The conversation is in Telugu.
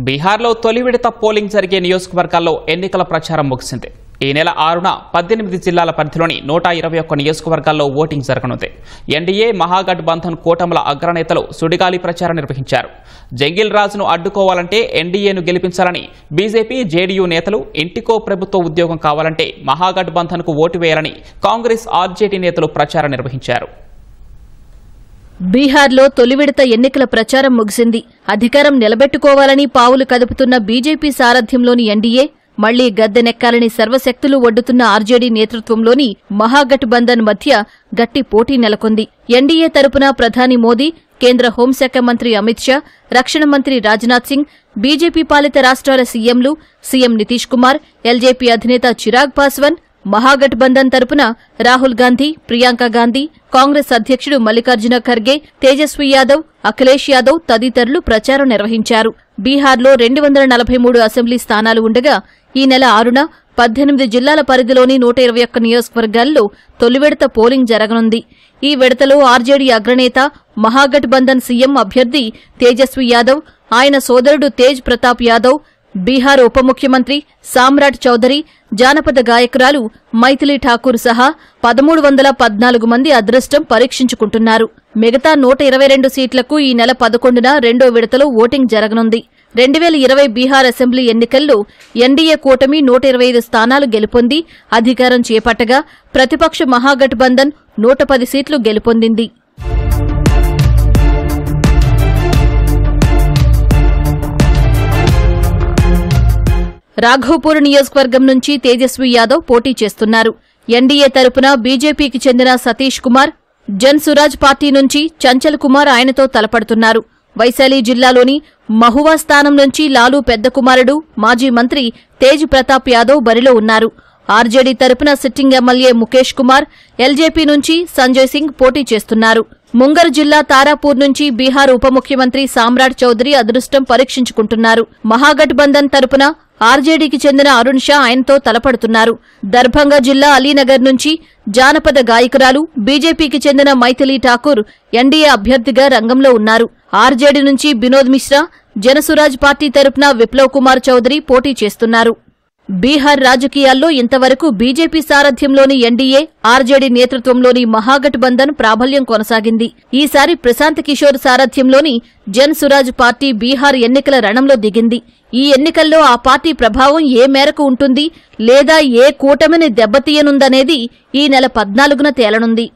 బీహార్లో తొలి విడత పోలింగ్ జరిగే నియోజకవర్గాల్లో ఎన్నికల ప్రచారం ముగిసింది. ఈ నెల 6న 18 జిల్లాల పరిధిలోని 121 నియోజకవర్గాల్లో ఓటింగ్ జరగనుంది. ఎన్డీఏ మహాగఠబంధన్ కూటముల అగ్రనేతలు సుడిగాలి ప్రచారం నిర్వహించారు. జంగిల్ రాజ్ను అడ్డుకోవాలంటే ఎన్డీఏను గెలిపించాలని బీజేపీ, జేడీయూ నేతలు, ఇంటికో ప్రభుత్వ ఉద్యోగం కావాలంటే మహాగఠబంధన్కు ఓటు వేయాలని కాంగ్రెస్, ఆర్జేడీ నేతలు ప్రచారం నిర్వహించారు. బీహార్లో తొలి విడత ఎన్నికల ప్రచారం ముగిసింది. అధికారం నిలబెట్టుకోవాలని పావులు కదుపుతున్న బీజేపీ సారథ్యంలోని ఎన్డీఏ, మళ్లీ గద్దెనెక్కాలని సర్వశక్తులు ఒడ్డుతున్న ఆర్జేడీ నేతృత్వంలోని మహాగఠబంధన్ మధ్య గట్టి పోటీ నెలకొంది. ఎన్డీఏ తరపున ప్రధాని మోదీ, కేంద్ర హోంశాఖ మంత్రి అమిత్ షా, రక్షణ మంత్రి రాజ్నాథ్ సింగ్, బీజేపీ పాలిత రాష్ట్రాల సీఎంలు సీఎం నితీష్ కుమార్, ఎల్జేపీ అధినేత చిరాగ్ పాస్వాన్, మహాగఠబంధన్ తరపున రాహుల్ గాంధీ, ప్రియాంక గాంధీ, కాంగ్రెస్ అధ్యక్షుడు మల్లికార్జున ఖర్గే, తేజస్వీ యాదవ్, అఖిలేష్ యాదవ్ తదితరులు ప్రచారం నిర్వహించారు. బీహార్లో 243 అసెంబ్లీ స్థానాలు ఉండగా ఈ నెల 6న 18 జిల్లాల పరిధిలోని 121 నియోజకవర్గాల్లో తొలి విడత పోలింగ్ జరగనుంది. ఈ విడతలో ఆర్జేడీ అగ్రనేత, మహాగఠబంధన్ సీఎం అభ్యర్థి తేజస్వీ యాదవ్, ఆయన సోదరుడు తేజ్ ప్రతాప్ యాదవ్, బీహార్ ఉప ముఖ్యమంత్రి సామ్రాట్ చౌదరి, జానపద గాయకురాలు మైథిలి ఠాకూర్ సహా 1314 మంది అదృష్టం పరీక్షించుకుంటున్నారు. మిగతా 122 సీట్లకు ఈ నెల 11న రెండో విడతలో ఓటింగ్ జరగనుంది. 2020 బీహార్ అసెంబ్లీ ఎన్నికల్లో ఎన్డీఏ కూటమి 125 స్థానాలు గెలుపొంది అధికారం చేపట్టగా ప్రతిపక్ష మహాగఠబంధన్ 110 సీట్లు గెలుపొందింది. రాఘోపూర్ నియోజకవర్గం నుంచి తేజస్వీ యాదవ్ పోటీ చేస్తున్నారు. ఎన్డీఏ తరపున బీజేపీకి చెందిన సతీష్ కుమార్, జన్ సురాజ్ పార్టీ నుంచి చంచల్ కుమార్ ఆయనతో తలపడుతున్నారు. వైశాలి జిల్లాలోని మహువా స్థానం నుంచి లాలూ పెద్ద కుమారుడు, మాజీ మంత్రి తేజ్ ప్రతాప్ యాదవ్ బరిలో ఉన్నారు. ఆర్జేడీ తరపున sitting MLA Mukesh Kumar, LJP నుంచి సంజయ్ సింగ్ పోటీ చేస్తున్నారు. ముంగర్ జిల్లా తారాపూర్ నుంచి బీహార్ ఉప ముఖ్యమంత్రి సామ్రాట్ చౌదరి అదృష్టం పరీక్షించుకుంటున్నారు. మహాగఠబంధన్ తరపున ఆర్జేడీకి చెందిన అరుణ్ షా ఆయనతో తలపడుతున్నారు. దర్భంగా జిల్లా అలీనగర్ నుంచి జానపద గాయకురాలు, బీజేపీకి చెందిన మైథిలి ఠాకూర్ ఎన్డీఏ అభ్యర్థిగా రంగంలో ఉన్నారు. ఆర్జేడీ నుంచి బినోద్ మిశ్రా, జనసురాజ్ పార్టీ తరపున విప్లవ్ కుమార్ చౌదరి పోటీ చేస్తున్నారు. బీహార్ రాజకీయాల్లో ఇంతవరకు బీజేపీ సారథ్యంలోని ఎన్డీఏ, ఆర్జేడీ నేతృత్వంలోని మహాగఠబంధన్ ప్రాబల్యం కొనసాగింది. ఈసారి ప్రశాంత్ కిషోర్ సారథ్యంలోని జన్ సురాజ్ పార్టీ బీహార్ ఎన్నికల రణంలో దిగింది. ఈ ఎన్నికల్లో ఆ పార్టీ ప్రభావం ఏ మేరకు ఉంటుంది, లేదా ఏ కూటమిని దెబ్బతీయనుందనేది ఈ నెల 14న తేలనుంది.